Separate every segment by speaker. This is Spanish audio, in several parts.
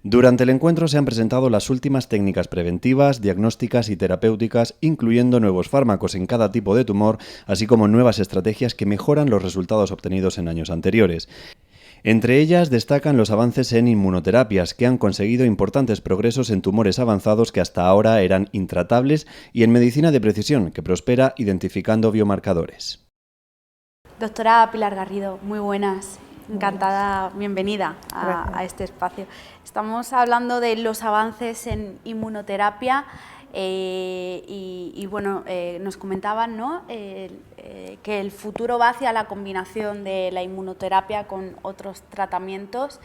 Speaker 1: Durante el encuentro se han presentado las últimas técnicas preventivas, diagnósticas y terapéuticas, incluyendo nuevos fármacos en cada tipo de tumor, así como nuevas estrategias que mejoran los resultados obtenidos en años anteriores. Entre ellas destacan los avances en inmunoterapias, que han conseguido importantes progresos en tumores avanzados que hasta ahora eran intratables, y en medicina de precisión, que prospera identificando biomarcadores.
Speaker 2: Doctora Pilar Garrido, muy buenas. Encantada, bienvenida a este espacio. Estamos hablando de los avances en inmunoterapia nos comentaban, ¿no? Que el futuro va hacia la combinación de la inmunoterapia con otros tratamientos.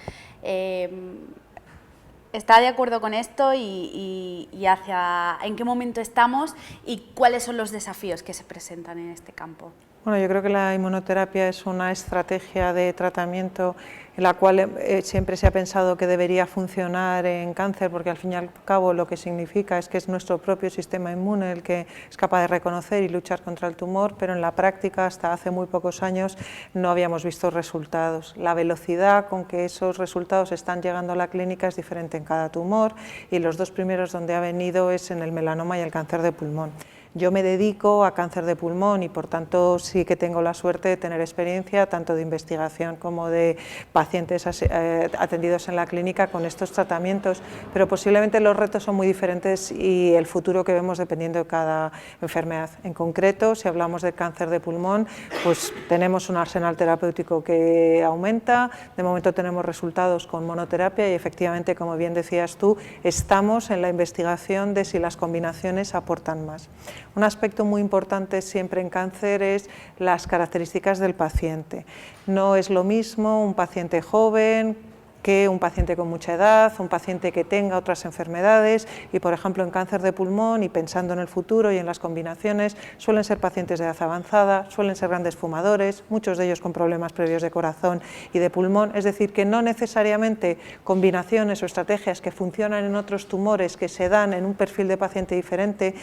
Speaker 2: ¿Está de acuerdo con esto y en qué momento estamos y cuáles son los desafíos que se presentan en este campo?
Speaker 3: Bueno, yo creo que la inmunoterapia es una estrategia de tratamiento en la cual siempre se ha pensado que debería funcionar en cáncer, porque al fin y al cabo lo que significa es que es nuestro propio sistema inmune el que es capaz de reconocer y luchar contra el tumor, pero en la práctica hasta hace muy pocos años no habíamos visto resultados. La velocidad con que esos resultados están llegando a la clínica es diferente en cada tumor, y los dos primeros donde ha venido es en el melanoma y el cáncer de pulmón. Yo me dedico a cáncer de pulmón y por tanto sí que tengo la suerte de tener experiencia tanto de investigación como de pacientes atendidos en la clínica con estos tratamientos, pero posiblemente los retos son muy diferentes y el futuro que vemos dependiendo de cada enfermedad. En concreto, si hablamos de cáncer de pulmón, pues tenemos un arsenal terapéutico que aumenta, de momento tenemos resultados con monoterapia y efectivamente, como bien decías tú, estamos en la investigación de si las combinaciones aportan más. Un aspecto muy importante siempre en cáncer es las características del paciente. No es lo mismo un paciente joven que un paciente con mucha edad, un paciente que tenga otras enfermedades y, por ejemplo, en cáncer de pulmón y pensando en el futuro y en las combinaciones, suelen ser pacientes de edad avanzada, suelen ser grandes fumadores, muchos de ellos con problemas previos de corazón y de pulmón, es decir, que no necesariamente combinaciones o estrategias que funcionan en otros tumores que se dan en un perfil de paciente diferente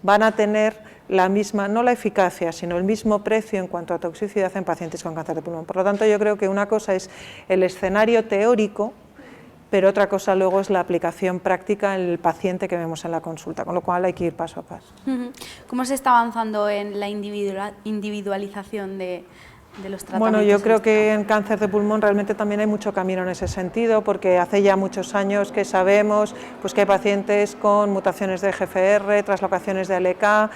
Speaker 3: van a tener la misma, no la eficacia, sino el mismo precio en cuanto a toxicidad en pacientes con cáncer de pulmón. Por lo tanto, yo creo que una cosa es el escenario teórico, pero otra cosa luego es la aplicación práctica en el paciente que vemos en la consulta, con lo cual hay que ir paso a paso.
Speaker 2: ¿Cómo se está avanzando en la individualización de los tratamientos?
Speaker 3: Bueno, yo creo que en cáncer de pulmón realmente también hay mucho camino en ese sentido, porque hace ya muchos años que sabemos pues, que hay pacientes con mutaciones de EGFR, traslocaciones de ALK,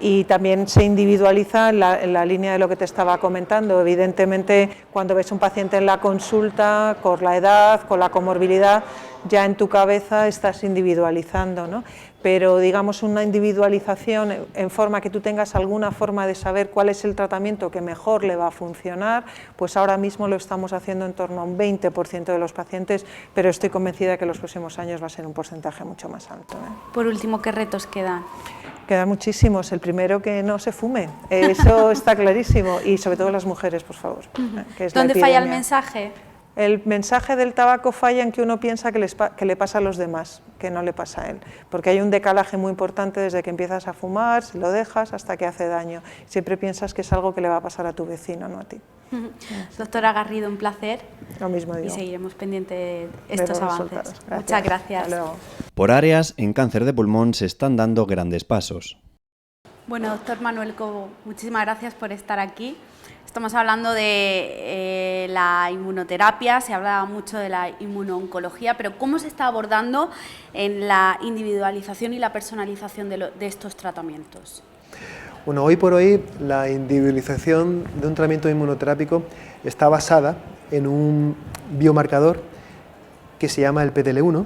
Speaker 3: y también se individualiza en la línea de lo que te estaba comentando. Evidentemente, cuando ves un paciente en la consulta, con la edad, con la comorbilidad, ya en tu cabeza estás individualizando, ¿no? Pero digamos una individualización en forma que tú tengas alguna forma de saber cuál es el tratamiento que mejor le va a funcionar, pues ahora mismo lo estamos haciendo en torno a un 20% de los pacientes, pero estoy convencida que en los próximos años va a ser un porcentaje mucho más alto, ¿eh?
Speaker 2: Por último, ¿qué retos quedan?
Speaker 3: Quedan muchísimos. El primero, que no se fume, eso está clarísimo, y sobre todo las mujeres, por favor. Que es
Speaker 2: ¿Dónde falla el mensaje?
Speaker 3: El mensaje del tabaco falla en que uno piensa que le pasa a los demás, que no le pasa a él, porque hay un decalaje muy importante desde que empiezas a fumar, si lo dejas, hasta que hace daño. Siempre piensas que es algo que le va a pasar a tu vecino, no a ti.
Speaker 2: Doctora Garrido, un placer.
Speaker 3: Lo mismo digo.
Speaker 2: Y seguiremos pendientes de estos avances. Muchas gracias.
Speaker 1: Por áreas, en cáncer de pulmón se están dando grandes pasos.
Speaker 2: Bueno, doctor Manuel Cobo, muchísimas gracias por estar aquí. Estamos hablando de la inmunoterapia, se habla mucho de la inmunooncología, pero ¿cómo se está abordando en la individualización y la personalización de estos tratamientos?
Speaker 4: Bueno, hoy por hoy la individualización de un tratamiento inmunoterápico está basada en un biomarcador que se llama el PDL1.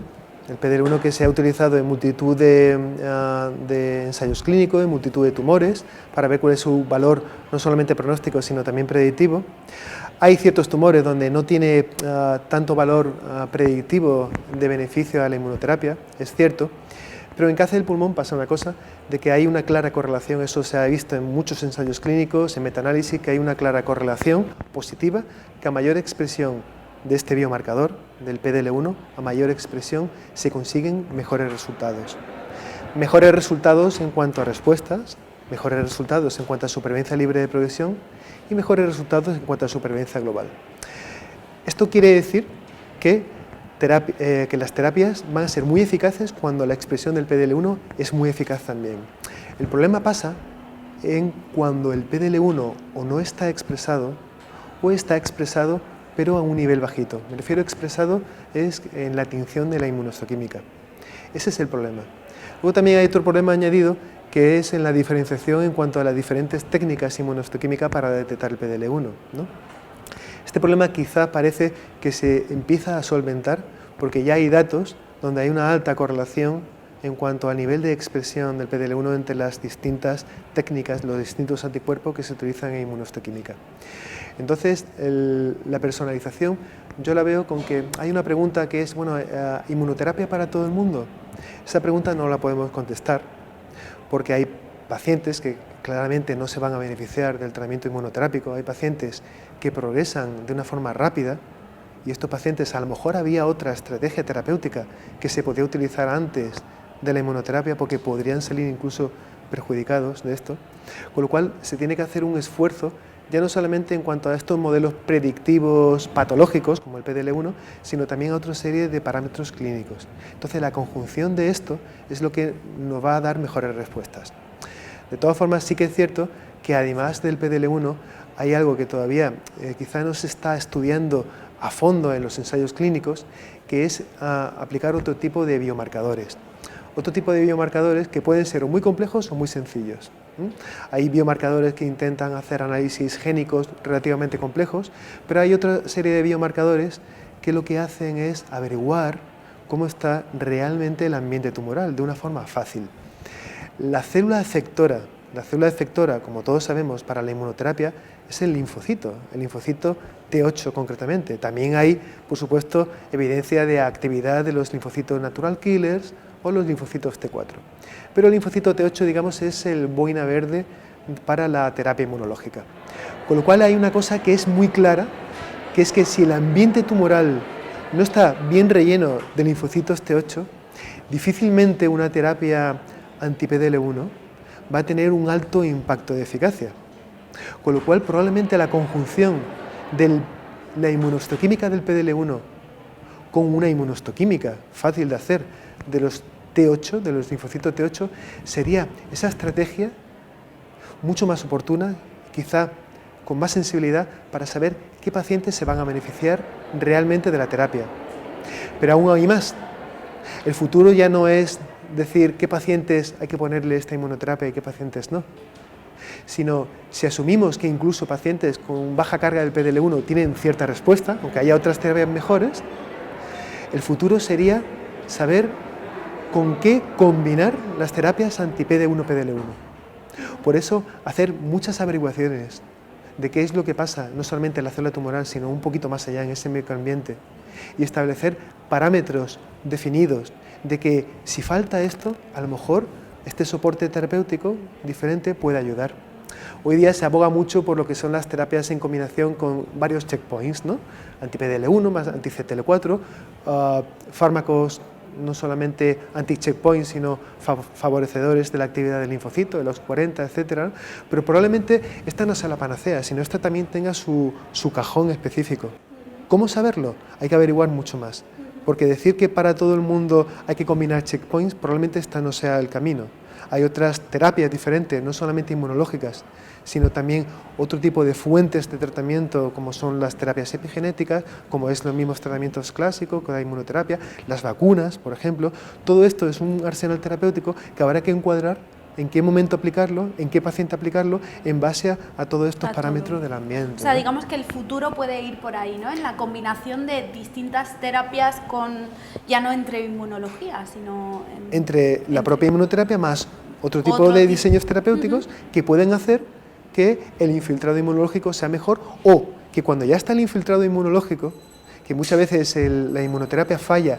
Speaker 4: El PDL1 que se ha utilizado en multitud de ensayos clínicos, en multitud de tumores, para ver cuál es su valor no solamente pronóstico, sino también predictivo. Hay ciertos tumores donde no tiene tanto valor predictivo de beneficio a la inmunoterapia, es cierto, pero en cáncer del pulmón pasa una cosa, de que hay una clara correlación, eso se ha visto en muchos ensayos clínicos, en metaanálisis, que hay una clara correlación positiva, que a mayor expresión de este biomarcador, del PDL1, a mayor expresión se consiguen mejores resultados. Mejores resultados en cuanto a respuestas, mejores resultados en cuanto a supervivencia libre de progresión y mejores resultados en cuanto a supervivencia global. Esto quiere decir que que las terapias van a ser muy eficaces cuando la expresión del PDL1 es muy eficaz también. El problema pasa en cuando el PDL1 o no está expresado o está expresado pero a un nivel bajito. Me refiero a expresado es en la tinción de la inmunohistoquímica. Ese es el problema. Luego también hay otro problema añadido que es en la diferenciación en cuanto a las diferentes técnicas inmunohistoquímicas para detectar el PDL1, ¿no? Este problema quizá parece que se empieza a solventar porque ya hay datos donde hay una alta correlación en cuanto al nivel de expresión del PDL1 entre las distintas técnicas, los distintos anticuerpos que se utilizan en inmunohistoquímica. Entonces, la personalización yo la veo con que hay una pregunta que es, bueno, ¿inmunoterapia para todo el mundo? Esa pregunta no la podemos contestar porque hay pacientes que claramente no se van a beneficiar del tratamiento inmunoterápico, hay pacientes que progresan de una forma rápida y estos pacientes a lo mejor había otra estrategia terapéutica que se podía utilizar antes de la inmunoterapia porque podrían salir incluso perjudicados de esto, con lo cual se tiene que hacer un esfuerzo ya no solamente en cuanto a estos modelos predictivos patológicos como el PDL1, sino también a otra serie de parámetros clínicos. Entonces la conjunción de esto es lo que nos va a dar mejores respuestas. De todas formas sí que es cierto que además del PDL1 hay algo que todavía quizá no se está estudiando a fondo en los ensayos clínicos, que es aplicar otro tipo de biomarcadores. Otro tipo de biomarcadores que pueden ser muy complejos o muy sencillos. Hay biomarcadores que intentan hacer análisis génicos relativamente complejos, pero hay otra serie de biomarcadores que lo que hacen es averiguar cómo está realmente el ambiente tumoral de una forma fácil. La célula efectora, como todos sabemos, para la inmunoterapia es el linfocito T8 concretamente. También hay, por supuesto, evidencia de actividad de los linfocitos natural killers o los linfocitos T4. Pero el linfocito T8, digamos, es el boina verde para la terapia inmunológica. Con lo cual hay una cosa que es muy clara, que es que si el ambiente tumoral no está bien relleno de linfocitos T8, difícilmente una terapia anti-PDL1 va a tener un alto impacto de eficacia. Con lo cual probablemente la conjunción de la inmunohistoquímica del PDL1 con una inmunohistoquímica fácil de hacer de los T8, de los linfocitos T8, sería esa estrategia mucho más oportuna, quizá con más sensibilidad para saber qué pacientes se van a beneficiar realmente de la terapia. Pero aún hay más. El futuro ya no es decir qué pacientes hay que ponerle esta inmunoterapia y qué pacientes no, sino si asumimos que incluso pacientes con baja carga del PDL1 tienen cierta respuesta, aunque haya otras terapias mejores, el futuro sería saber con qué combinar las terapias anti-PD1-PDL1. Por eso, hacer muchas averiguaciones de qué es lo que pasa, no solamente en la célula tumoral, sino un poquito más allá en ese microambiente, y establecer parámetros definidos de que si falta esto, a lo mejor este soporte terapéutico diferente puede ayudar. Hoy día se aboga mucho por lo que son las terapias en combinación con varios checkpoints, ¿no? Anti-PDL1 más anti-CTL4, fármacos no solamente anti-checkpoints, sino favorecedores de la actividad del linfocito, de los 40, etcétera. Pero probablemente esta no sea la panacea, sino esta también tenga su cajón específico. ¿Cómo saberlo? Hay que averiguar mucho más, porque decir que para todo el mundo hay que combinar checkpoints, probablemente esta no sea el camino. Hay otras terapias diferentes, no solamente inmunológicas, sino también otro tipo de fuentes de tratamiento, como son las terapias epigenéticas, como es los mismos tratamientos clásicos, con la inmunoterapia, las vacunas, por ejemplo. Todo esto es un arsenal terapéutico que habrá que encuadrar en qué momento aplicarlo, en qué paciente aplicarlo, en base a todos estos parámetros del ambiente.
Speaker 2: O sea,
Speaker 4: ¿no?
Speaker 2: digamos que el futuro puede ir por ahí, ¿no? En la combinación de distintas terapias ya no entre inmunología, sino
Speaker 4: entre la propia inmunoterapia más otro tipo de diseños terapéuticos que pueden hacer que el infiltrado inmunológico sea mejor, o que cuando ya está el infiltrado inmunológico, que muchas veces la inmunoterapia falla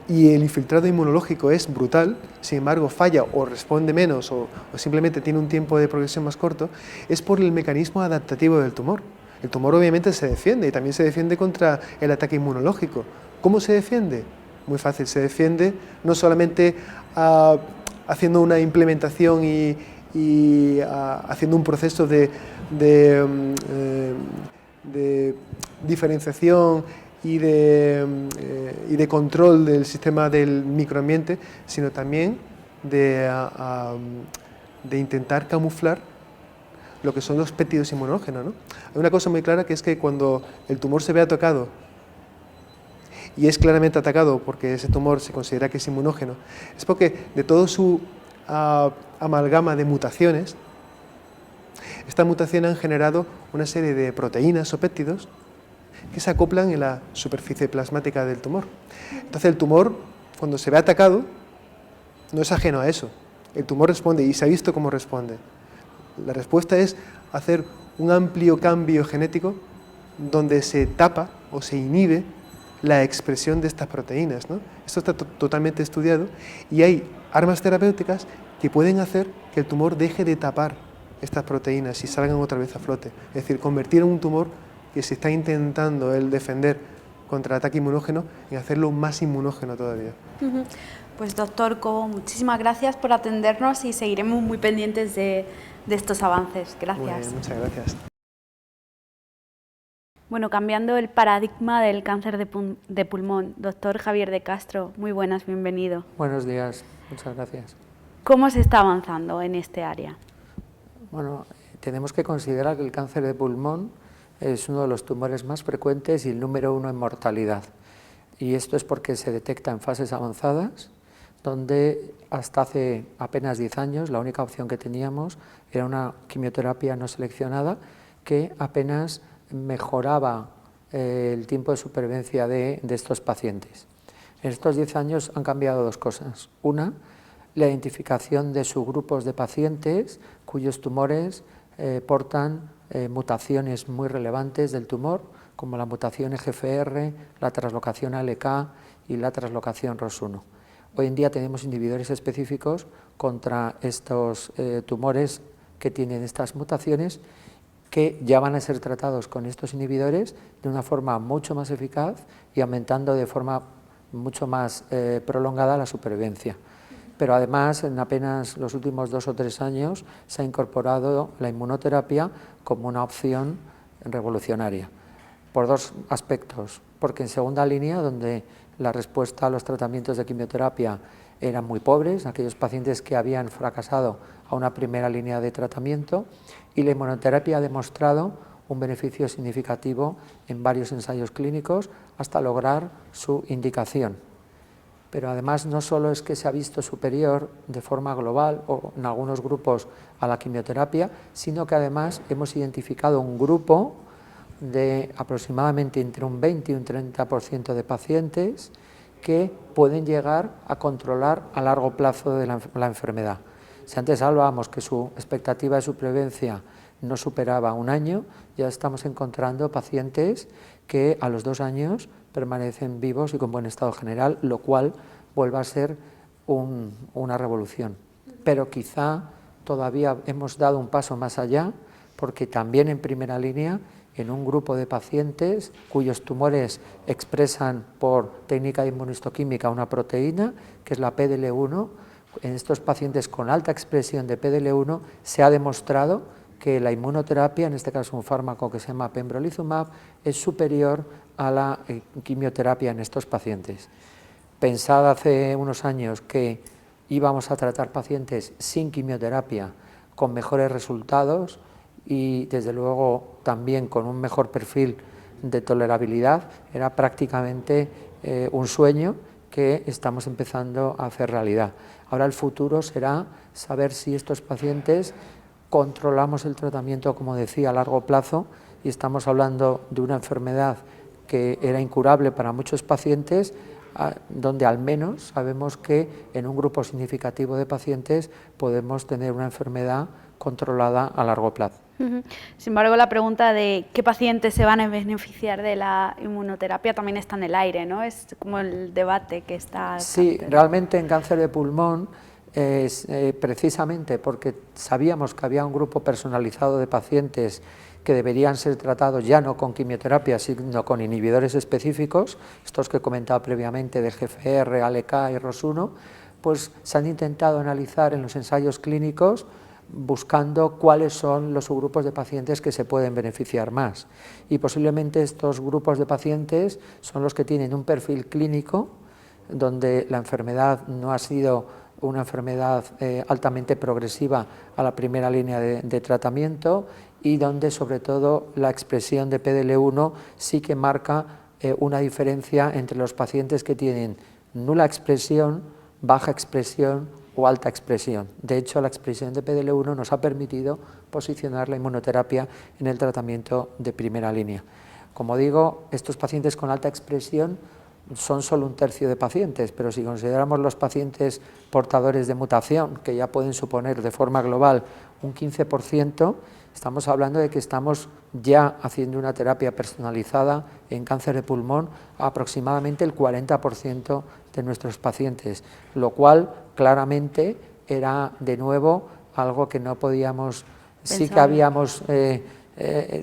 Speaker 4: y el infiltrado inmunológico es brutal, sin embargo falla o responde menos o simplemente tiene un tiempo de progresión más corto, es por el mecanismo adaptativo del tumor. El tumor obviamente se defiende y también se defiende contra el ataque inmunológico. ¿Cómo se defiende? Muy fácil, se defiende no solamente haciendo una implementación y haciendo un proceso de diferenciación y de control del sistema del microambiente, sino también de intentar camuflar lo que son los péptidos inmunógenos, ¿no? Hay una cosa muy clara, que es que cuando el tumor se ve atacado, y es claramente atacado porque ese tumor se considera que es inmunógeno, es porque de todo su amalgama de mutaciones, estas mutaciones han generado una serie de proteínas o péptidos que se acoplan en la superficie plasmática del tumor. Entonces el tumor, cuando se ve atacado, no es ajeno a eso. El tumor responde, y se ha visto cómo responde. La respuesta es hacer un amplio cambio genético donde se tapa o se inhibe la expresión de estas proteínas, ¿no? Esto está totalmente estudiado y hay armas terapéuticas que pueden hacer que el tumor deje de tapar estas proteínas y salgan otra vez a flote. Es decir, convertir en un tumor que se está intentando el defender contra el ataque inmunógeno en hacerlo más inmunógeno todavía.
Speaker 2: Pues doctor Cobo, muchísimas gracias por atendernos y seguiremos muy pendientes de estos avances. Gracias.
Speaker 4: Muy bien, muchas gracias.
Speaker 2: Bueno, cambiando el paradigma del cáncer de pulmón, doctor Javier de Castro, muy buenas, bienvenido.
Speaker 5: Buenos días, muchas gracias.
Speaker 2: ¿Cómo se está avanzando en este área?
Speaker 5: Bueno, tenemos que considerar que el cáncer de pulmón es uno de los tumores más frecuentes y el número 1 en mortalidad. Y esto es porque se detecta en fases avanzadas, donde hasta hace apenas 10 años la única opción que teníamos era una quimioterapia no seleccionada que apenas mejoraba el tiempo de supervivencia de estos pacientes. En estos 10 años han cambiado dos cosas. Una, la identificación de subgrupos de pacientes cuyos tumores portan mutaciones muy relevantes del tumor, como la mutación EGFR, la translocación ALK y la translocación ROS1. Hoy en día tenemos inhibidores específicos contra estos tumores que tienen estas mutaciones, que ya van a ser tratados con estos inhibidores de una forma mucho más eficaz y aumentando de forma mucho más prolongada la supervivencia. Pero además, en apenas los últimos 2 o 3 años, se ha incorporado la inmunoterapia como una opción revolucionaria, por dos aspectos. Porque en segunda línea, donde la respuesta a los tratamientos de quimioterapia eran muy pobres, aquellos pacientes que habían fracasado a una primera línea de tratamiento, y la inmunoterapia ha demostrado un beneficio significativo en varios ensayos clínicos hasta lograr su indicación. Pero además no solo es que se ha visto superior de forma global o en algunos grupos a la quimioterapia, sino que además hemos identificado un grupo de aproximadamente entre un 20 y un 30% de pacientes que pueden llegar a controlar a largo plazo de la enfermedad. Si antes hablábamos que su expectativa de supervivencia no superaba 1 año, ya estamos encontrando pacientes que a los 2 años permanecen vivos y con buen estado general, lo cual vuelve a ser una revolución. Pero quizá todavía hemos dado un paso más allá, porque también en primera línea, en un grupo de pacientes cuyos tumores expresan por técnica de inmunohistoquímica una proteína, que es la PDL1, en estos pacientes con alta expresión de PDL1 se ha demostrado que la inmunoterapia, en este caso un fármaco que se llama pembrolizumab, es superior a la quimioterapia en estos pacientes. Pensad hace unos años que íbamos a tratar pacientes sin quimioterapia con mejores resultados y desde luego también con un mejor perfil de tolerabilidad, era prácticamente un sueño que estamos empezando a hacer realidad. Ahora el futuro será saber si estos pacientes controlamos el tratamiento, como decía, a largo plazo, y estamos hablando de una enfermedad que era incurable para muchos pacientes, donde al menos sabemos que en un grupo significativo de pacientes podemos tener una enfermedad controlada a largo plazo.
Speaker 2: Sin embargo, la pregunta de qué pacientes se van a beneficiar de la inmunoterapia también está en el aire, ¿no? Es como el debate que está...
Speaker 5: Sí, realmente en cáncer de pulmón es precisamente porque sabíamos que había un grupo personalizado de pacientes que deberían ser tratados ya no con quimioterapia, sino con inhibidores específicos, estos que he comentado previamente de GFR, ALK y ROS1, pues se han intentado analizar en los ensayos clínicos buscando cuáles son los subgrupos de pacientes que se pueden beneficiar más. Y posiblemente estos grupos de pacientes son los que tienen un perfil clínico donde la enfermedad no ha sido una enfermedad altamente progresiva a la primera línea de tratamiento y donde sobre todo la expresión de PDL1 sí que marca una diferencia entre los pacientes que tienen nula expresión, baja expresión o alta expresión. De hecho, la expresión de PDL1 nos ha permitido posicionar la inmunoterapia en el tratamiento de primera línea. Como digo, estos pacientes con alta expresión son solo un tercio de pacientes, pero si consideramos los pacientes portadores de mutación, que ya pueden suponer de forma global un 15%, estamos hablando de que estamos ya haciendo una terapia personalizada en cáncer de pulmón a aproximadamente el 40% de nuestros pacientes, lo cual claramente era de nuevo algo que no podíamos, sí que habíamos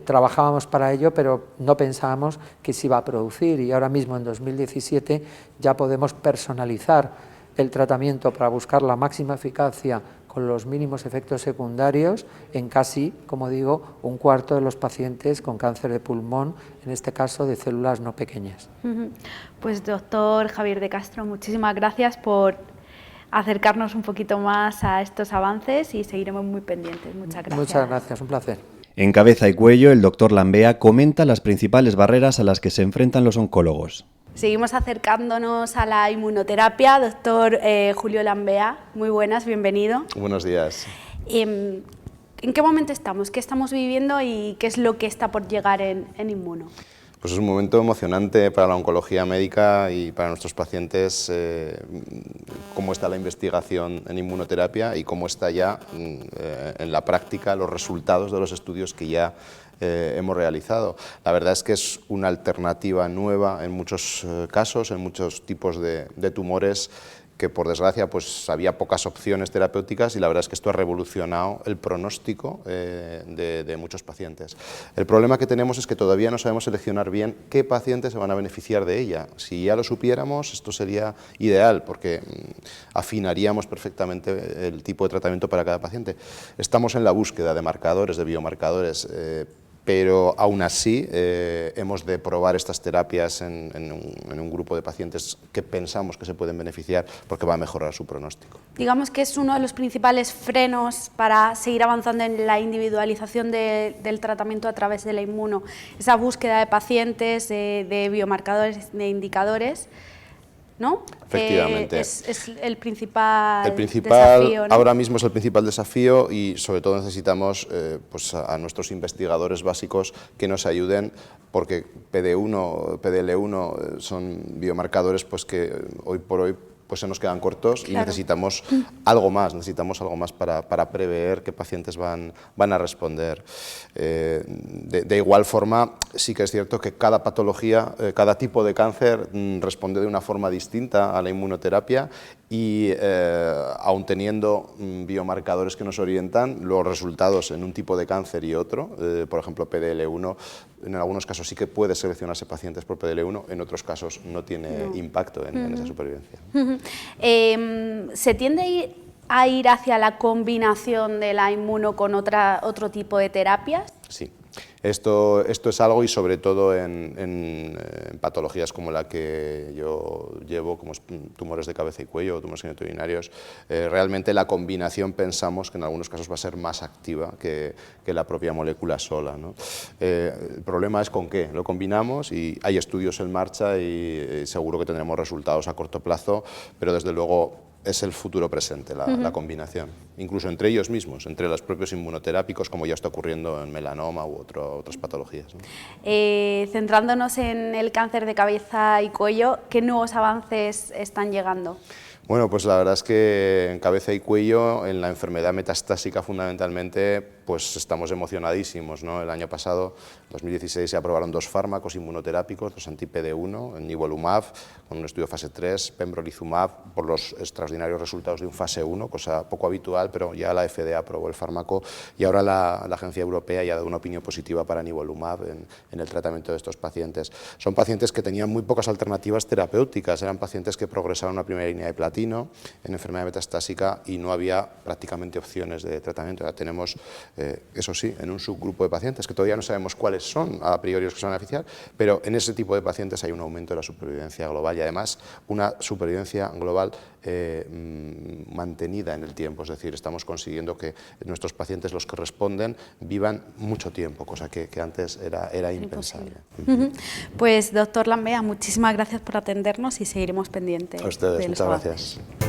Speaker 5: trabajábamos para ello, pero no pensábamos que se iba a producir, y ahora mismo en 2017 ya podemos personalizar el tratamiento para buscar la máxima eficacia con los mínimos efectos secundarios en casi, como digo, un cuarto de los pacientes con cáncer de pulmón, en este caso de células no pequeñas.
Speaker 2: Pues doctor Javier de Castro, muchísimas gracias por acercarnos un poquito más a estos avances y seguiremos muy pendientes. Muchas gracias.
Speaker 5: Muchas gracias, un placer.
Speaker 1: En Cabeza y Cuello, el doctor Lambea comenta las principales barreras a las que se enfrentan los oncólogos.
Speaker 2: Seguimos acercándonos a la inmunoterapia. Doctor Julio Lambea, muy buenas, bienvenido.
Speaker 6: Buenos días.
Speaker 2: ¿En qué momento estamos? ¿Qué estamos viviendo y qué es lo que está por llegar en Inmuno?
Speaker 6: Pues es un momento emocionante para la oncología médica y para nuestros pacientes, cómo está la investigación en inmunoterapia y cómo está ya en la práctica los resultados de los estudios que ya hemos realizado. La verdad es que es una alternativa nueva en muchos casos, en muchos tipos de tumores, que por desgracia pues había pocas opciones terapéuticas, y la verdad es que esto ha revolucionado el pronóstico de muchos pacientes. El problema que tenemos es que todavía no sabemos seleccionar bien qué pacientes se van a beneficiar de ella. Si ya lo supiéramos, esto sería ideal, porque afinaríamos perfectamente el tipo de tratamiento para cada paciente. Estamos en la búsqueda de marcadores, de biomarcadores, pero aún así hemos de probar estas terapias en un grupo de pacientes que pensamos que se pueden beneficiar porque va a mejorar su pronóstico.
Speaker 2: Digamos que es uno de los principales frenos para seguir avanzando en la individualización del tratamiento a través de la inmuno, esa búsqueda de pacientes, de biomarcadores, de indicadores, ¿no?
Speaker 6: Efectivamente.
Speaker 2: Es el principal
Speaker 6: desafío,
Speaker 2: ¿no?
Speaker 6: Ahora mismo es el principal desafío, y sobre todo necesitamos pues a nuestros investigadores básicos que nos ayuden, porque PDL1 son biomarcadores pues que hoy por hoy pues se nos quedan cortos, claro, y necesitamos algo más para prever qué pacientes van a responder. De igual forma, sí que es cierto que cada patología, cada tipo de cáncer responde de una forma distinta a la inmunoterapia, y aun teniendo biomarcadores que nos orientan, los resultados en un tipo de cáncer y otro, por ejemplo PDL1, en algunos casos sí que puede seleccionarse pacientes por PDL1, en otros casos no tiene impacto en esa supervivencia.
Speaker 2: ¿Se tiende a ir hacia la combinación de la inmuno con otro tipo de terapias?
Speaker 6: Sí. Esto es algo, y sobre todo en patologías como la que yo llevo, como tumores de cabeza y cuello o tumores genitourinarios, realmente la combinación pensamos que en algunos casos va a ser más activa que la propia molécula sola, ¿no? El problema es con qué lo combinamos, y hay estudios en marcha y seguro que tendremos resultados a corto plazo, pero desde luego es el futuro presente, la combinación, incluso entre ellos mismos, entre los propios inmunoterápicos, como ya está ocurriendo en melanoma u otras patologías, ¿no?
Speaker 2: Centrándonos en el cáncer de cabeza y cuello, ¿qué nuevos avances están llegando?
Speaker 6: Bueno, pues la verdad es que en cabeza y cuello, en la enfermedad metastásica fundamentalmente, pues estamos emocionadísimos, ¿no? El año pasado, en 2016, se aprobaron 2 fármacos inmunoterápicos, los anti-PD1, el nivolumab, con un estudio fase 3, pembrolizumab, por los extraordinarios resultados de un fase 1, cosa poco habitual, pero ya la FDA aprobó el fármaco y ahora la Agencia Europea ya ha dado una opinión positiva para nivolumab en el tratamiento de estos pacientes. Son pacientes que tenían muy pocas alternativas terapéuticas, eran pacientes que progresaban a una primera línea de platino en enfermedad metastásica y no había prácticamente opciones de tratamiento. Ya tenemos, eso sí, en un subgrupo de pacientes que todavía no sabemos cuáles son a priori los que se van a beneficiar, pero en ese tipo de pacientes hay un aumento de la supervivencia global y además una supervivencia global mantenida en el tiempo, es decir, estamos consiguiendo que nuestros pacientes, los que responden, vivan mucho tiempo, cosa que antes era impensable.
Speaker 2: Pues doctor Lambea, muchísimas gracias por atendernos y seguiremos pendientes.
Speaker 6: A ustedes,
Speaker 2: de los
Speaker 6: muchas
Speaker 2: avances.
Speaker 6: gracias.